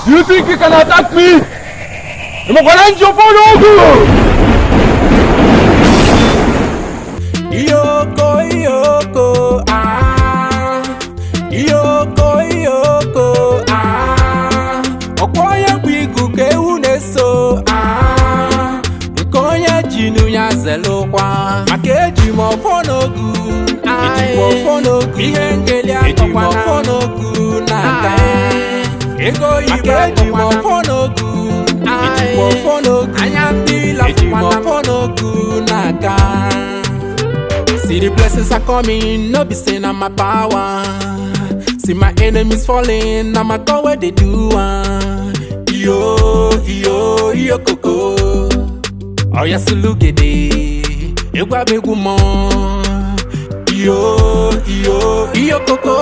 You think you can attack me? Imakwa Ufodu! Iyoko, ah. Iyoko, ah. Okwa ya bigu ke uneso, ah. Nkonya jinu ya zelokwa. Makeji Ofonogu, Ofonogu. Ihe ngeli akokwa na Ofonogu na-aga. Ego ibe Ofonogu, Ofonogu. Anyambila Ofonogu na-aga. See the blessings are coming, no be saying I'm my power. See my enemies falling, I'm a go where they do. Yo, koko. Oh yes, look at it. Ewa be woman. Yo, koko.